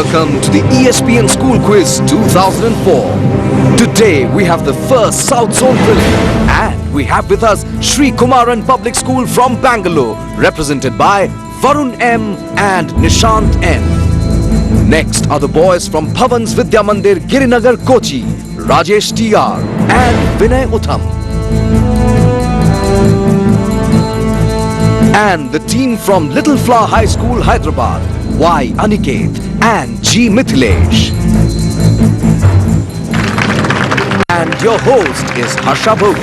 Welcome to the ESPN School Quiz 2004. Today we have the first South Zone Prelim and we have with us Sri Kumaran Public School from Bangalore, represented by Varun M and Nishant N. Next are the boys from Bhavans Vidya Mandir, Girinagar, Kochi, Rajesh TR and Vinay Utham. And the team from Little Flower High School, Hyderabad, Y. Aniket and G. Mithilesh. And your host is Harsha Bhogle.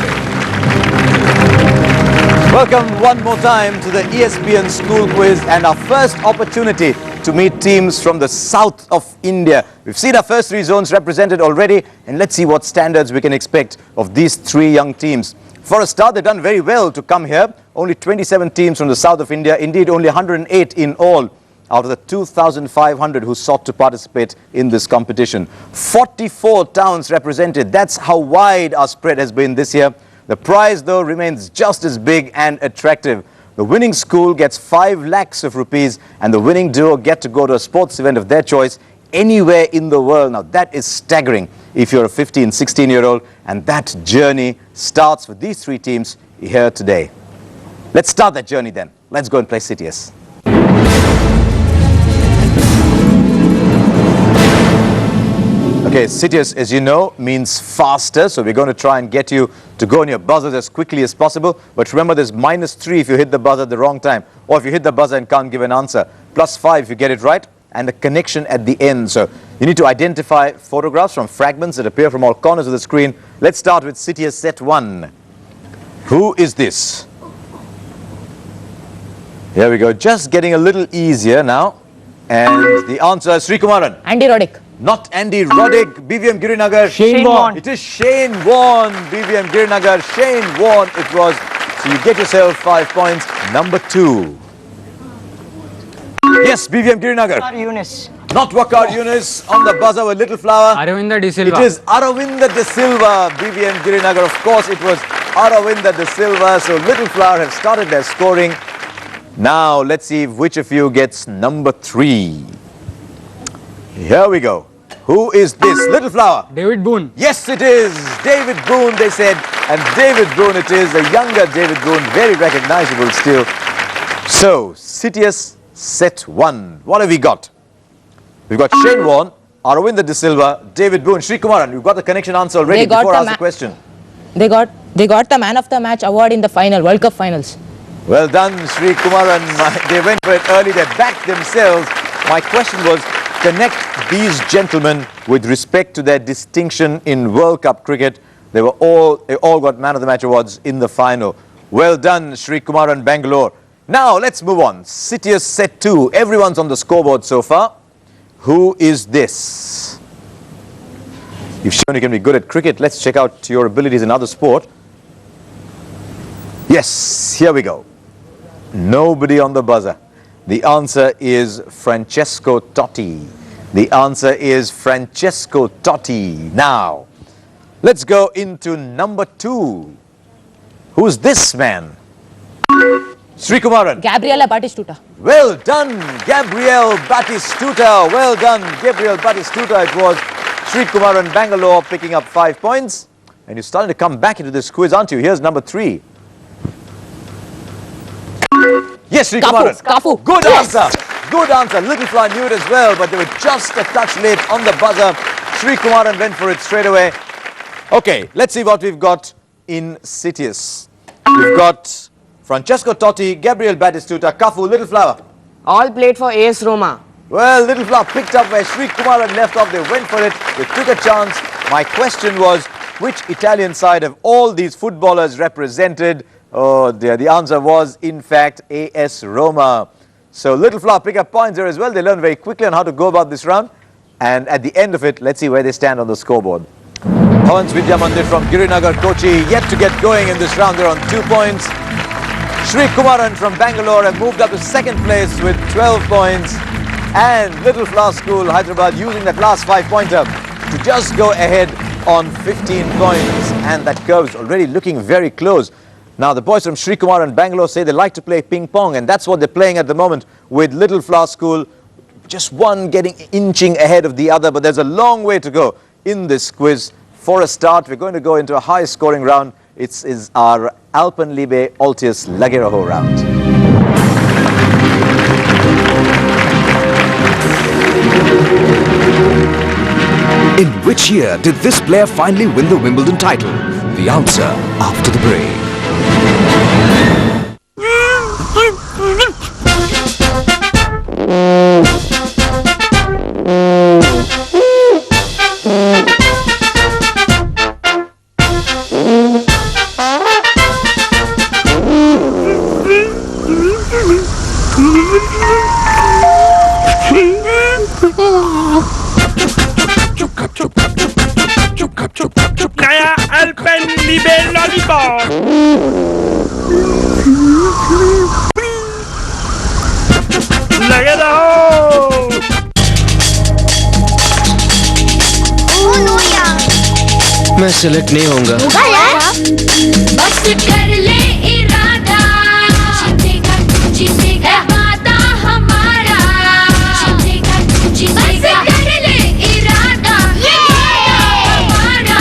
Welcome one more time to the ESPN School Quiz and our first opportunity to meet teams from the south of India. We've seen our first three zones represented already, and let's see what standards we can expect of these three young teams. For a start, they've done very well to come here. Only 27 teams from the south of India, indeed only 108 in all out of the 2,500 who sought to participate in this competition. 44 towns represented. That's how wide our spread has been this year. The prize, though, remains just as big and attractive. The winning school gets 5 lakhs of rupees and the winning duo get to go to a sports event of their choice anywhere in the world. Now, that is staggering if you're a 15, 16-year-old, and that journey starts with these three teams here today. Let's start that journey then. Let's go and play CTS. Okay, CTS, as you know, means faster, so we're going to try and get you to go on your buzzers as quickly as possible. But remember, there's -3 if you hit the buzzer at the wrong time, or if you hit the buzzer and can't give an answer. +5 if you get it right, and a connection at the end. So you need to identify photographs from fragments that appear from all corners of the screen. Let's start with CTS set 1. Who is this? Here we go, just getting a little easier now. And the answer is Sri Kumaran. Andy Roddick. Not Andy Roddick. BVM Girinagar. Shane Warne. It is Shane Warne. BVM Girinagar. Shane Warne it was. So you get yourself 5 points. Number 2. Yes, BVM Girinagar. Wakar Yunus. Not Wakar Yunus. On the buzzer with Little Flower. Aravinda De Silva. It is Aravinda De Silva. BVM Girinagar. Of course, it was Aravinda De Silva. So Little Flower have started their scoring. Now, let's see which of you gets number 3. Here we go. Who is this? Little Flower. David Boone. Yes, it is. David Boone, they said. And David Boone it is. A younger David Boone. Very recognizable still. So, CTS set 1. What have we got? We've got Shane Warne, Aravinda De Silva, David Boone. Sri Kumaran, you've got the connection answer already before I ask the question. They got the Man of the Match award in the final, World Cup finals. Well done, Sri Kumaran. They went for it early. They backed themselves. My question was, connect these gentlemen with respect to their distinction in World Cup cricket. They all got Man of the Match awards in the final. Well done, Sri Kumaran, Bangalore. Now, let's move on. CTS set 2. Everyone's on the scoreboard so far. Who is this? You've shown you can be good at cricket. Let's check out your abilities in other sport. Yes, here we go. Nobody on the buzzer. The answer is Francesco Totti. The answer is Francesco Totti. Now, let's go into number 2. Who's this man? Sri Kumaran. Gabriela Batistuta. Well done, Gabriel Batistuta. Well done, Gabriel Batistuta. It was Sri Kumaran, Bangalore, picking up 5 points. And you're starting to come back into this quiz, aren't you? Here's number 3. Yes, Sri Kumaran. Kafu. Good answer. Good answer. Little Flower knew it as well, but they were just a touch late on the buzzer. Sri Kumaran went for it straight away. Okay, let's see what we've got in CTS. We've got Francesco Totti, Gabriel Batistuta, Kafu, Little Flower. All played for AS Roma. Well, Little Flower picked up where Sri Kumaran left off. They went for it. They took a chance. My question was, which Italian side have all these footballers represented? Oh dear, the answer was in fact AS Roma. So Little Flower pick up points there as well. They learned very quickly on how to go about this round. And at the end of it, let's see where they stand on the scoreboard. Bhavans Vidya Mandir from Girinagar, Kochi, yet to get going in this round. They're on 2 points. Sri Kumaran from Bangalore have moved up to second place with 12 points. And Little Flower School, Hyderabad, using that last 5-pointer to just go ahead on 15 points. And that curve's already looking very close. Now, the boys from Sri Kumar and Bangalore say they like to play ping pong, and that's what they're playing at the moment with Little Flower School Just one inching ahead of the other, but there's a long way to go in this quiz. For a start, we're going to go into a high-scoring round. It is our Alpenliebe Altis Lageraho round. In which year did this player finally win the Wimbledon title? The answer after the break. Naya Alpenliebe lollipop. Lageraho. मैं select नहीं होऊंगा। बस कर ले इरादा, जीतेगा जीतेगा वादा हमारा, जीतेगा जीतेगा बस कर ले इरादा, हमारा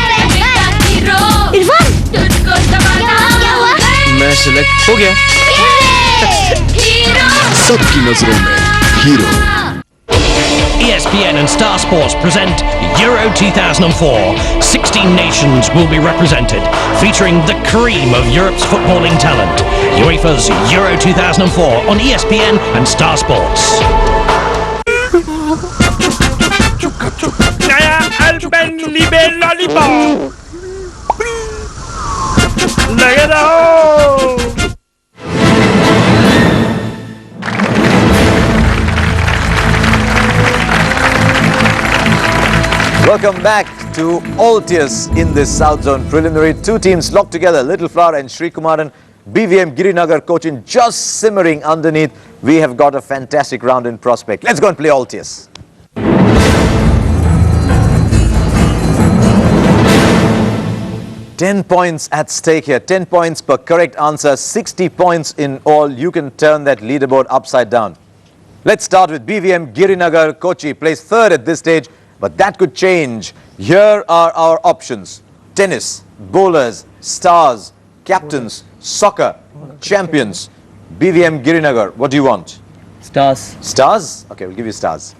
बेटा हीरो तुझको दबाना मैं सिलेक्ट हो गया। हीरो सबकी नजरों में hero. ESPN and Star Sports present Euro 2004. 16 nations will be represented, featuring the cream of Europe's footballing talent. UEFA's Euro 2004 on ESPN and Star Sports. Naya Alpenliebe lollipop. Lageraho. Welcome back to Altis in this South Zone preliminary. Two teams locked together, Little Flower and Sri Kumaran. BVM Girinagar coaching just simmering underneath. We have got a fantastic round in prospect. Let's go and play Altis. $10 points at stake here. 10 points per correct answer. 60 points in all. You can turn that leaderboard upside down. Let's start with BVM Girinagar. Kochi plays third at this stage. But that could change. Here are our options. Tennis, bowlers, stars, captains, soccer, champions. BVM Girinagar, what do you want? Stars. Stars? Okay, we'll give you stars.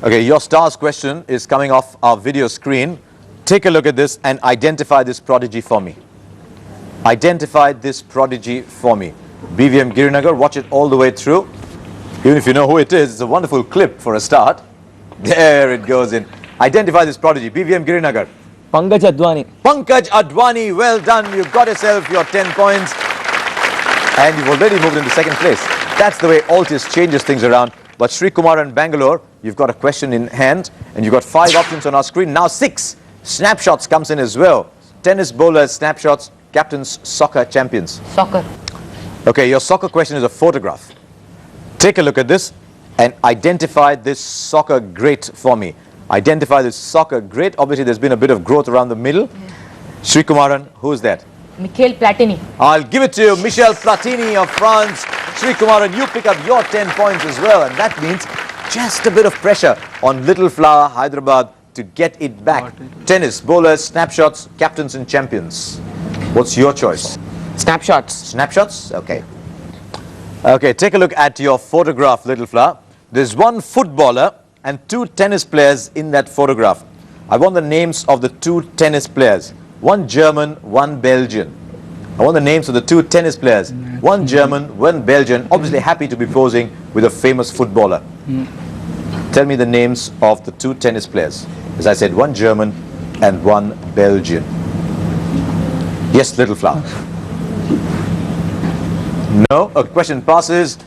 Okay, your stars question is coming off our video screen. Take a look at this and identify this prodigy for me. Identify this prodigy for me. BVM Girinagar, watch it all the way through. Even if you know who it is, it's a wonderful clip for a start. There it goes in. Identify this prodigy. BVM Girinagar. Pankaj Advani. Pankaj Advani. Well done. You've got yourself your 10 points. And you've already moved into second place. That's the way Altis changes things around. But Sri Kumar and Bangalore, you've got a question in hand. And you've got 5 options on our screen. Now 6. Snapshots comes in as well. Tennis, bowlers, snapshots, captains, soccer, champions. Soccer. Okay, your soccer question is a photograph. Take a look at this and identify this soccer great for me. Identify this soccer great. Obviously, there's been a bit of growth around the middle. Sri Kumaran, who's that? Michael Platini. I'll give it to you, Michel Platini of France. Sri Kumaran, you pick up your 10 points as well. And that means just a bit of pressure on Little Flower, Hyderabad to get it back. Tennis, bowlers, snapshots, captains and champions. What's your choice? Snapshots. Snapshots? Okay. Okay, take a look at your photograph, Little Flower. There's one footballer and 2 tennis players in that photograph. I want the names of the 2 tennis players. One German, one Belgian. I want the names of the 2 tennis players. One German, one Belgian. Obviously happy to be posing with a famous footballer. Tell me the names of the 2 tennis players. As I said, one German and one Belgian. Yes, Little Flower. No? A question passes.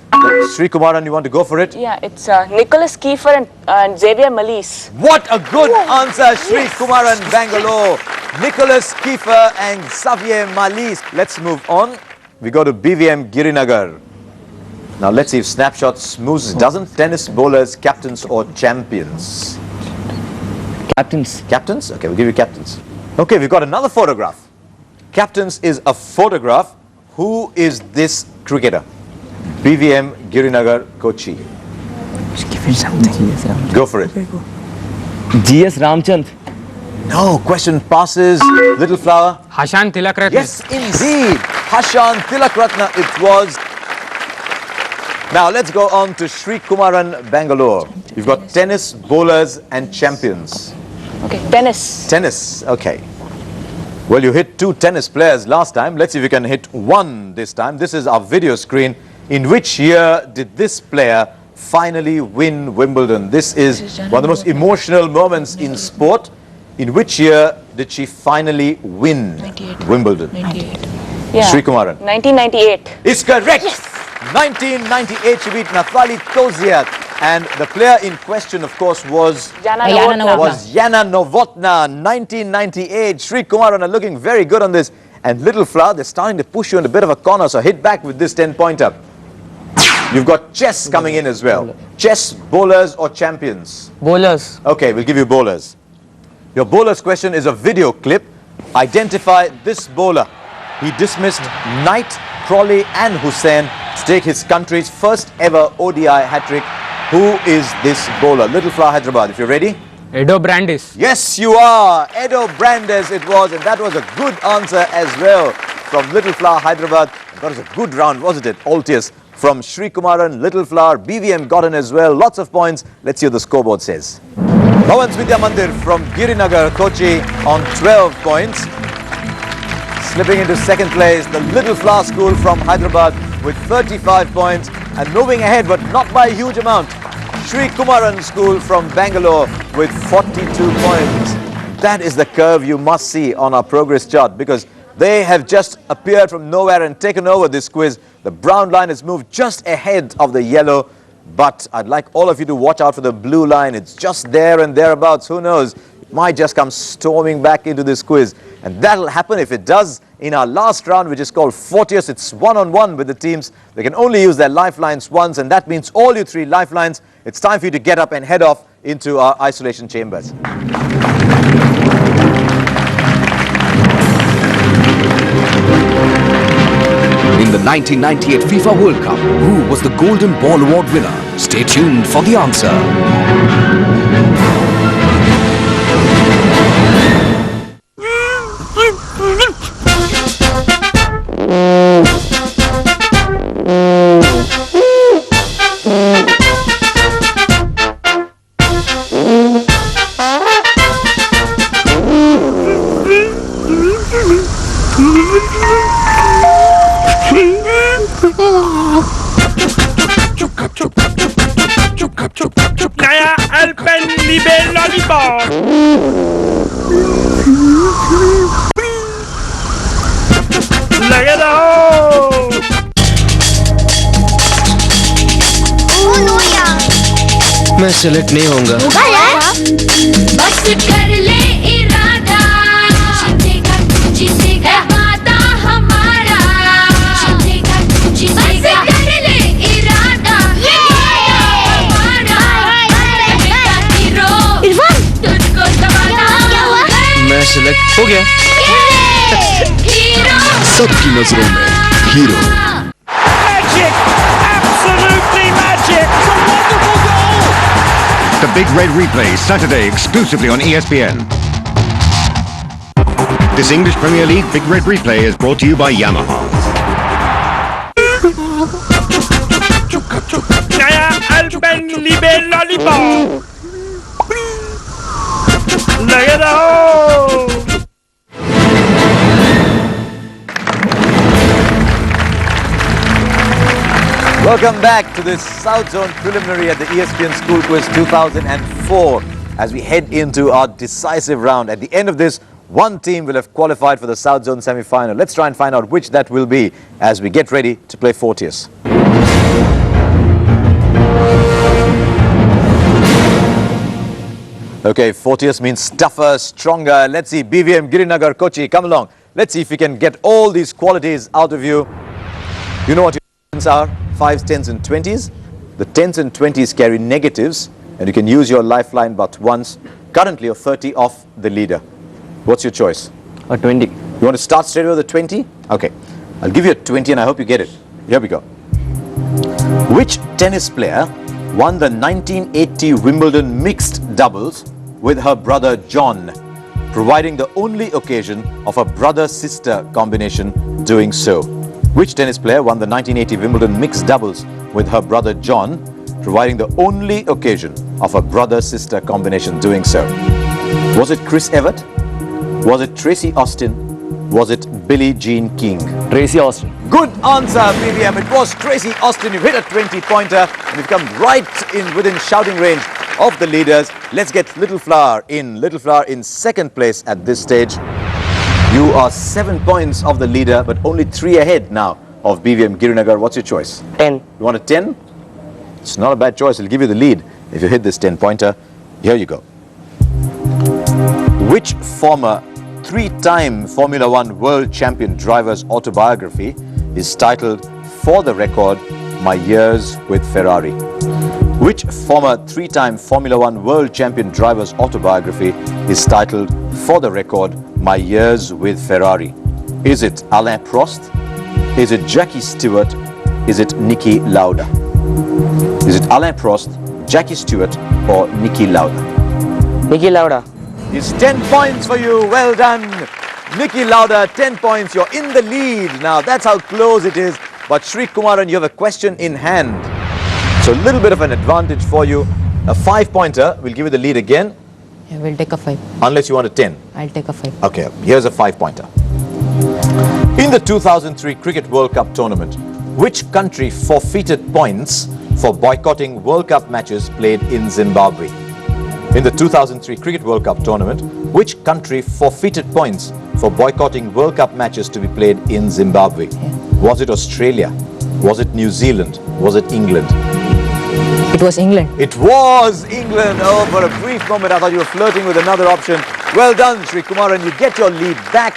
Sri Kumaran, you want to go for it? Yeah, it's Nicholas Kiefer and Xavier Malise. What a good answer, Sri Kumaran, Bangalore. Nicholas Kiefer and Xavier Malise. Let's move on. We go to BVM Girinagar. Now let's see if snapshots moves. Doesn't tennis, bowlers, captains or champions? Captains. Captains? Okay, we'll give you captains. Okay, we've got another photograph. Captains is a photograph. Who is this cricketer? BVM Girinagar Kochi. Go for it. GS Ramchand. No, question passes. Little flower. Hashan Tilakratne. Yes, indeed. Hashan Tilakratne it was. Now let's go on to Sri Kumaran, Bangalore. You've got tennis, bowlers and champions. Okay, tennis. Tennis, okay. Well, you hit 2 tennis players last time. Let's see if you can hit 1 this time. This is our video screen. In which year did this player finally win Wimbledon? This is one of the most emotional moments in sport. In which year did she finally win Wimbledon? 98. Yeah. Sri Kumaran. 1998. Is correct. 1998 she beat Naftali Toziak. And the player in question, of course, was Jana Jana Novotna. was Yana Novotna. 1998. Sri Kumaran are looking very good on this. And Little Flower, they're starting to push you in a bit of a corner. So hit back with this 10-pointer. You've got chess coming in as well. Chess, bowlers or champions? Bowlers. Okay, we'll give you bowlers. Your bowlers question is a video clip. Identify this bowler. He dismissed Knight, Crawley and Hussain to take his country's first ever ODI hat-trick. Who is this bowler? Little Flower, Hyderabad, if you're ready. Edo Brandis. Yes, you are. Edo Brandes it was, and that was a good answer as well from Little Flower, Hyderabad. That was a good round, wasn't it? Altis from Sri Kumaran, Little Flower, BVM got in as well. Lots of points. Let's see what the scoreboard says. Bhavan Vidya Mandir from Girinagar, Kochi on 12 points. Slipping into second place, the Little Flower School from Hyderabad with 35 points. And moving ahead, but not by a huge amount, Sri Kumaran School from Bangalore with 42 points. That is the curve you must see on our progress chart because they have just appeared from nowhere and taken over this quiz. The brown line has moved just ahead of the yellow. But I'd like all of you to watch out for the blue line. It's just there and thereabouts. Who knows? It might just come storming back into this quiz. And that'll happen if it does in our last round, which is called Fortius. It's one-on-one with the teams. They can only use their lifelines once, and that means all you 3 lifelines. It's time for you to get up and head off into our isolation chambers. In the 1998 FIFA World Cup, who was the Golden Ball Award winner? Stay tuned for the answer. Naya Alpenliebe lollipop. Look at the hole. Oh no यार. मैं select नहीं होऊंगा होगा यार. बस कर ले इरादा. जीतेगा तू जीतेगा वादा हमारा. जीतेगा तू जीतेगा. बस कर ले इरादा. वादा हमारा. हीरो. इरफान. तुझको दबाना. क्या हुआ? मैं सिलेक्ट हो गया हीरो. सबकी नजरों में hero. Magic. Absolutely magic. It's a wonderful goal. The Big Red Replay, Saturday, exclusively on ESPN. This English Premier League Big Red Replay is brought to you by Yamaha. Naya Alpenliebe lollipop. Look at the hole. Welcome back to this South Zone preliminary at the ESPN School Quiz 2004 as we head into our decisive round. At the end of this, one team will have qualified for the South Zone semi-final. Let's try and find out which that will be as we get ready to play Fortius. Okay, Fortius means tougher, stronger. Let's see, BVM Girinagar Kochi, come along. Let's see if we can get all these qualities out of you. You know what your options are? 5s, 10s and 20s. The 10s and 20s carry negatives and you can use your lifeline but once. Currently you're 30 off the leader. What's your choice? A 20. You want to start straight away with a 20? Okay, I'll give you a 20 and I hope you get it. Here we go. Which tennis player won the 1980 Wimbledon mixed doubles with her brother John, providing the only occasion of a brother-sister combination doing so? Which tennis player won the 1980 Wimbledon mixed doubles with her brother John, providing the only occasion of a brother-sister combination doing so? Was it Chris Evert? Was it Tracy Austin? Was it Billie Jean King? Tracy Austin. Good answer, BVM. It was Tracy Austin. You've hit a 20-pointer and you've come right in within shouting range of the leaders. Let's get Little Flower in. Little Flower in second place at this stage. You are 7 points of the leader, but only 3 ahead now of BVM Girinagar. What's your choice? 10. You want a 10? It's not a bad choice. It'll give you the lead if you hit this 10-pointer. Here you go. Which former 3-time Formula One world champion driver's autobiography is titled, For the Record, My Years with Ferrari? Which former 3-time Formula One world champion driver's autobiography is titled, For the Record, My Years with Ferrari? Is it Alain Prost? Is it Jackie Stewart? Is it Niki Lauda? Is it Alain Prost, Jackie Stewart, or Niki Lauda? Niki Lauda. It's 10 points for you. Well done. Niki Lauda, 10 points. You're in the lead. Now, that's how close it is. But Sri Kumaran, you have a question in hand. So, a little bit of an advantage for you. A 5-pointer will give you the lead again. Yeah, we'll take a 5. Unless you want a 10. I'll take a 5. Okay, here's a 5-pointer. In the 2003 Cricket World Cup tournament, which country forfeited points for boycotting World Cup matches played in Zimbabwe? In the 2003 Cricket World Cup tournament, which country forfeited points for boycotting World Cup matches to be played in Zimbabwe? Was it Australia? Was it New Zealand? Was it England? It was England. It was England. Oh, for a brief moment, I thought you were flirting with another option. Well done, Sri Kumaran. You get your lead back.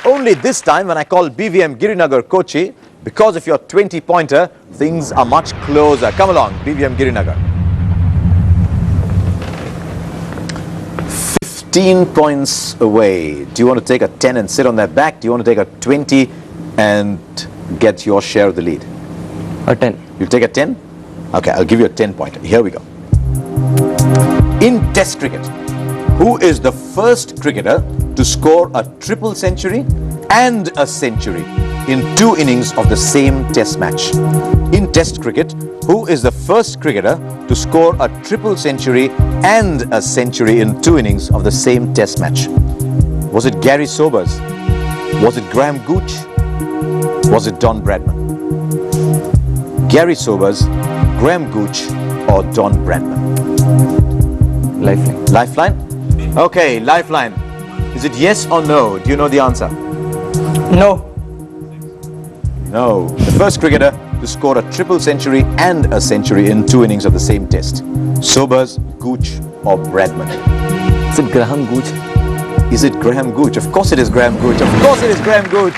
Only this time, when I call BVM Girinagar Kochi, because of your 20-pointer, things are much closer. Come along, BVM Girinagar. 15 points away. Do you want to take a 10 and sit on their back? Do you want to take a 20 and get your share of the lead? A 10. You'll take a 10? Okay, I'll give you a 10-pointer. Here we go. In Test cricket, who is the first cricketer to score a triple century and a century in 2 innings of the same Test match? In Test cricket, who is the first cricketer to score a triple century and a century in 2 innings of the same Test match? Was it Gary Sobers? Was it Graham Gooch? Was it Don Bradman? Gary Sobers, Graham Gooch, or Don Bradman? Lifeline. Lifeline? Okay, lifeline. Is it yes or no? Do you know the answer? No. No. The first cricketer to score a triple century and a century in 2 innings of the same Test. Sobers, Gooch, or Bradman? Is it Graham Gooch? Is it Graham Gooch? Of course it is Graham Gooch. Of course it is Graham Gooch.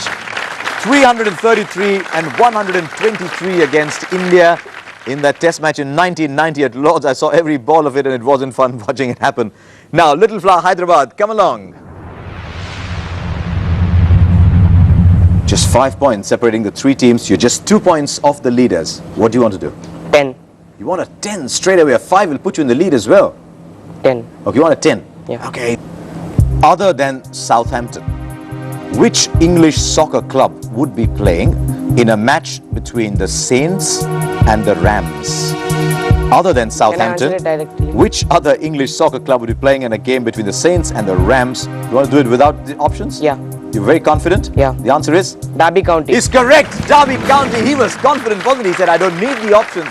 333 and 123 against India in that Test match in 1990 at Lord's. I saw every ball of it and it wasn't fun watching it happen. Now, Little Flower, Hyderabad, come along. Just 5 points separating the 3 teams. You're just 2 points off the leaders. What do you want to do? 10. You want a 10 straight away. A 5 will put you in the lead as well. 10. Okay, you want a 10? Yeah. Okay. Other than Southampton, which English soccer club would be playing in a match between the Saints and the Rams? Other than Southampton, answer it directly? which other English soccer club would be playing in a game between the Saints and the Rams? You want to do it without the options? Yeah. You're very confident? Yeah. The answer is? Derby County. Is correct. Derby County. He was confident, wasn't he? He said, I don't need the options.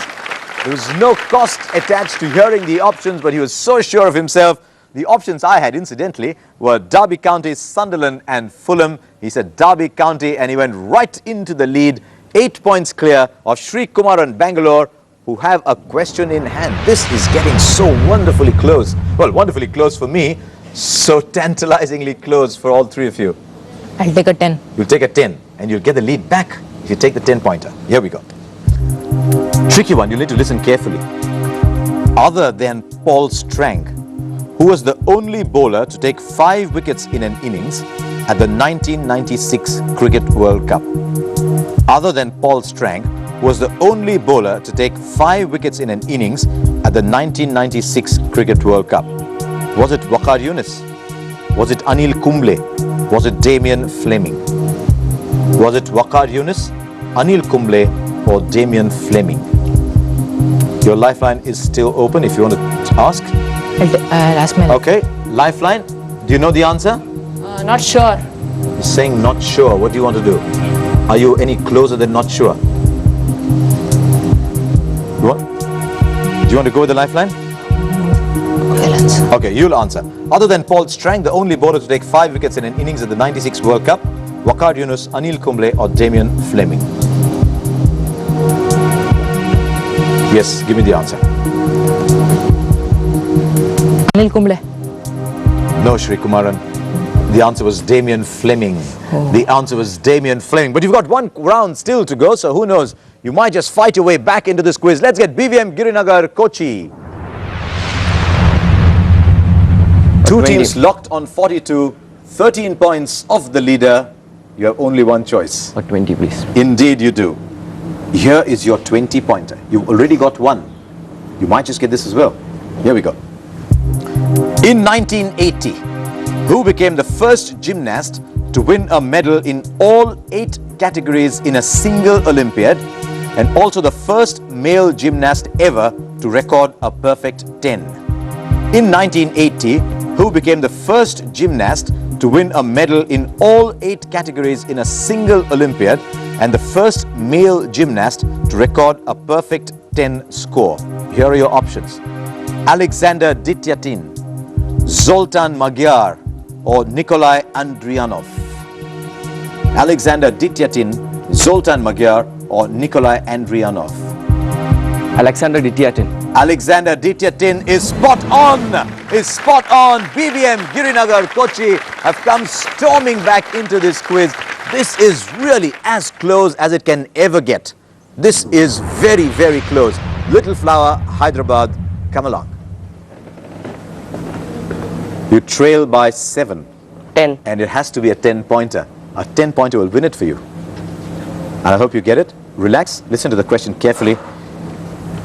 There was no cost attached to hearing the options, but he was so sure of himself. The options I had, incidentally, were Derby County, Sunderland, and Fulham. He said Derby County, and he went right into the lead. 8 points clear of Sri Kumaran Bangalore, who have a question in hand. This is getting so wonderfully close. Well, wonderfully close for me, so tantalizingly close for all 3 of you. I'll take a 10. You'll take a 10, and you'll get the lead back if you take the 10-pointer. Here we go. Tricky one, you'll need to listen carefully. Other than Paul Strang, who was the only bowler to take 5 wickets in an innings at the 1996 Cricket World Cup. Other than Paul Strang, was the only bowler to take 5 wickets in an innings at the 1996 Cricket World Cup? Was it Waqar Younis? Was it Anil Kumble? Was it Damien Fleming? Was it Waqar Younis, Anil Kumble or Damien Fleming? Your lifeline is still open if you want to ask. I'll ask my Okay, lifeline. Do you know the answer? Not sure. He's saying not sure. What do you want to do? Are you any closer than not sure? What? Do you want to go with the lifeline? I'll answer. Okay, you'll answer. Other than Paul Strang, the only bowler to take 5 wickets in an innings at the 96 World Cup, Waqar Younis, Anil Kumble or Damien Fleming? Yes, give me the answer. Anil Kumble. No, Shri Kumaran. The answer was Damien Fleming. The answer was Damien Fleming. But you've got 1 round still to go, so who knows? You might just fight your way back into this quiz. Let's get BVM Girinagar Kochi. 2 teams locked on 42, 13 points off the leader. You have only one choice. Or 20, please. Indeed you do. Here is your 20-pointer. You've already got 1. You might just get this as well. Here we go. In 1980, who became the first gymnast to win a medal in all 8 categories in a single Olympiad, and also the first male gymnast ever to record a perfect 10? In 1980, who became the first gymnast to win a medal in all 8 categories in a single Olympiad, and the first male gymnast to record a perfect 10 score? Here are your options. Alexander Dityatin, Zoltan Magyar or Nikolai Andrianov. Alexander Dityatin, Zoltan Magyar or Nikolai Andrianov. Alexander Dityatin. Alexander Dityatin is spot on. Is spot on. BVM Girinagar Kochi have come storming back into this quiz. This is really as close as it can ever get. This is very, very close. Little Flower, Hyderabad, come along. You trail by 7. 10. And it has to be a 10-pointer. A 10-pointer will win it for you. And I hope you get it. Relax. Listen to the question carefully.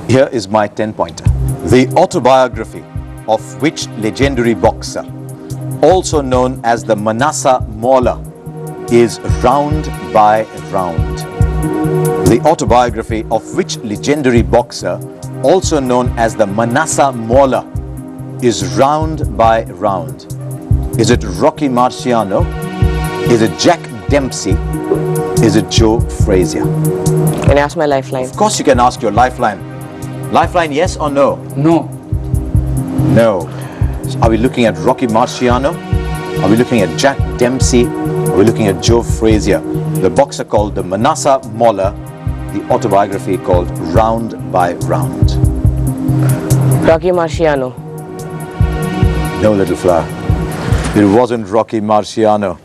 Here is my 10-pointer. The autobiography of which legendary boxer, also known as the Manasa Mauler, is Round by Round? The autobiography of which legendary boxer, also known as the Manasa Mauler, is Round by Round? Is it Rocky Marciano? Is it Jack Dempsey? Is it Joe Frazier? Can I ask my lifeline? Of course you can ask your lifeline. Lifeline, yes or no? No. No. So are we looking at Rocky Marciano? Are we looking at Jack Dempsey? Are we looking at Joe Frazier? The boxer called the Manasa Mauler, the autobiography called Round by Round. Rocky Marciano. No, Little Flower. It wasn't Rocky Marciano.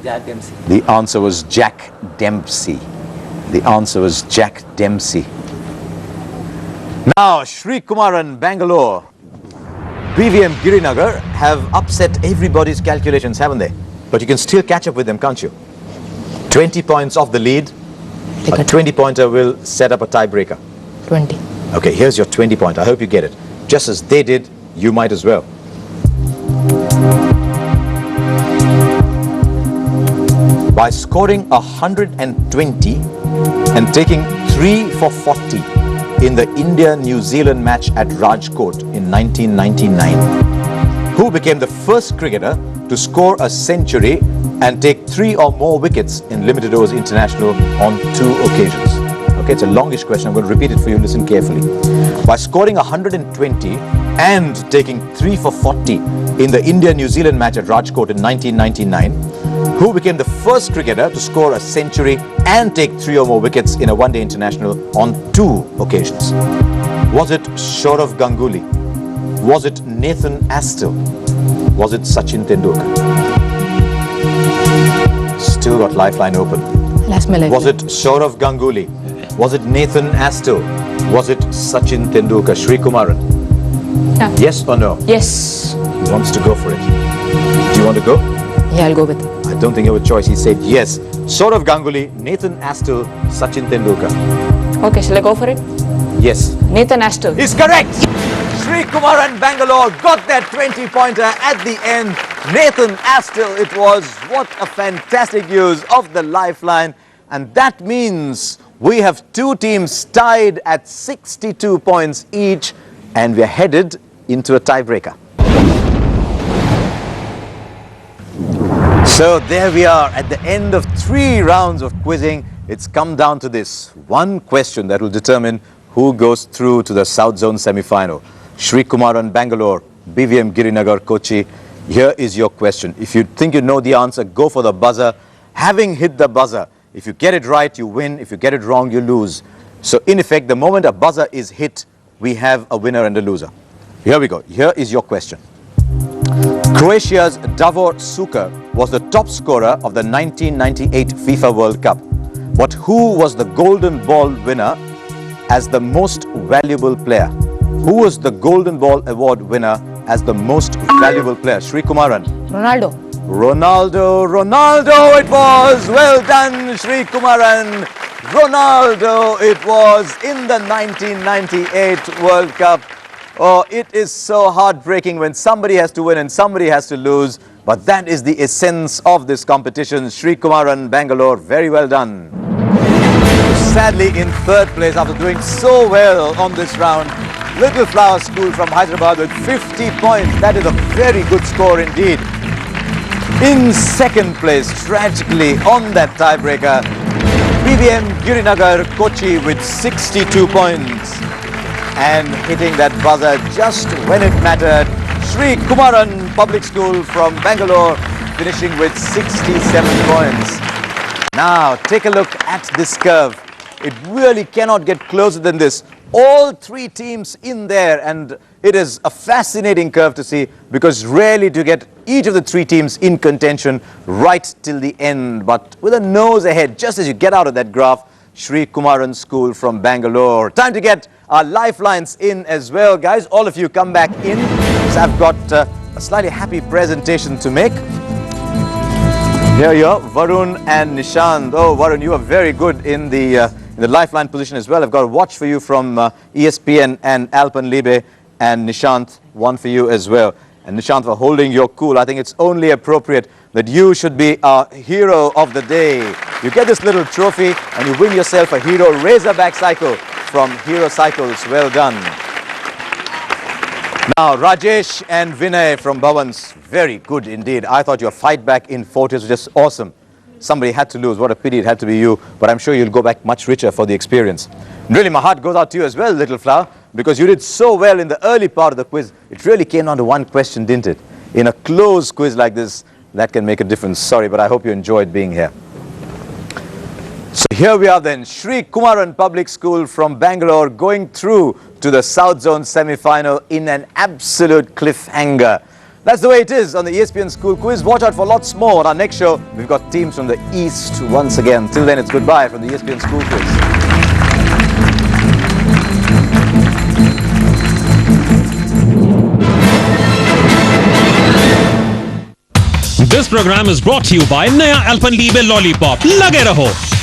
Jack Dempsey. The answer was Jack Dempsey. The answer was Jack Dempsey. Now, Shri Kumaran, Bangalore, BVM Girinagar have upset everybody's calculations, haven't they? But you can still catch up with them, can't you? 20 points off the lead. A 20-pointer will set up a tiebreaker. 20. Okay, here's your 20-pointer. I hope you get it. Just as they did, you might as well. By scoring 120 and taking 3 for 40 in the India-New Zealand match at Rajkot in 1999, who became the first cricketer to score a century and take 3 or more wickets in limited overs international on 2 occasions? Okay, it's a longish question. I'm going to repeat it for you. Listen carefully. By scoring 120 and taking 3 for 40 in the India-New Zealand match at Rajkot in 1999, who became the first cricketer to score a century and take 3 or more wickets in a one-day international on 2 occasions? Was it Saurav Ganguly? Was it Nathan Astle? Was it Sachin Tendulkar? Still got lifeline open. Last my lifeline. Was it Saurav Ganguly? Was it Nathan Astle? Was it Sachin Tendulkar? Shri Kumaran? Yeah. Yes or no? Yes. He wants to go for it. Do you want to go? Yeah, I'll go with it. I don't think you have a choice. He said yes. Saurav Ganguly, Nathan Astle, Sachin Tendulkar. Okay, shall I go for it? Yes. Nathan Astor. Is correct. Sri Kumaran Bangalore got that 20-pointer at the end. Nathan Astle it was. What a fantastic use of the lifeline. And that means we have two teams tied at 62 points each. And we're headed into a tiebreaker. So there we are at the end of 3 rounds of quizzing. It's come down to this one question that will determine who goes through to the South Zone semi-final. Sri Kumaran Bangalore, BVM Girinagar Kochi. Here is your question. If you think you know the answer, go for the buzzer. Having hit the buzzer, if you get it right, you win. If you get it wrong, you lose. So in effect, the moment a buzzer is hit, we have a winner and a loser. Here we go. Here is your question. Croatia's Davor Suker was the top scorer of the 1998 FIFA World Cup. But who was the Golden Ball winner as the most valuable player? Who was the Golden Ball Award winner as the most valuable player? Sri Kumaran. Ronaldo. Ronaldo it was. Well done, Sri Kumaran. Ronaldo it was in the 1998 World Cup. Oh, it is so heartbreaking when somebody has to win and somebody has to lose. But that is the essence of this competition. Sri Kumaran Bangalore, very well done. Sadly in 3rd place after doing so well on this round. Little Flower School from Hyderabad with 50 points. That is a very good score indeed. In 2nd place, tragically, on that tiebreaker, BVM Girinagar Kochi with 62 points. And hitting that buzzer just when it mattered, Sri Kumaran Public School from Bangalore finishing with 67 points. Now, take a look at this curve. It really cannot get closer than this. All 3 teams in there, and it is a fascinating curve to see because rarely do you get each of the 3 teams in contention right till the end. But with a nose ahead, just as you get out of that graph, Sri Kumaran School from Bangalore. Time to get our lifelines in as well, guys. All of you come back in. So I've got a slightly happy presentation to make. Here you are, Varun and Nishant. Oh, Varun, you are very good in the lifeline position as well. I've got a watch for you from ESPN and Alpenliebe, and Nishant, one for you as well. And Nishant, for holding your cool. I think it's only appropriate that you should be our hero of the day. You get this little trophy and you win yourself a Hero Razorback cycle from Hero Cycles. Well done. Now, Rajesh and Vinay from Bhavans. Very good indeed. I thought your fight back in Fortis was just awesome. Somebody had to lose. What a pity it had to be you. But I'm sure you'll go back much richer for the experience. And really, my heart goes out to you as well, Little Flower, because you did so well in the early part of the quiz. It really came down to one question, didn't it? In a close quiz like this, that can make a difference. Sorry, but I hope you enjoyed being here. So here we are then, Sri Kumaran Public School from Bangalore going through to the South Zone semi-final in an absolute cliffhanger. That's the way it is on the ESPN School Quiz. Watch out for lots more. On our next show, we've got teams from the East once again. Till then, it's goodbye from the ESPN School Quiz. This program is brought to you by Naya Alpenliebe Lollipop. Lage raho.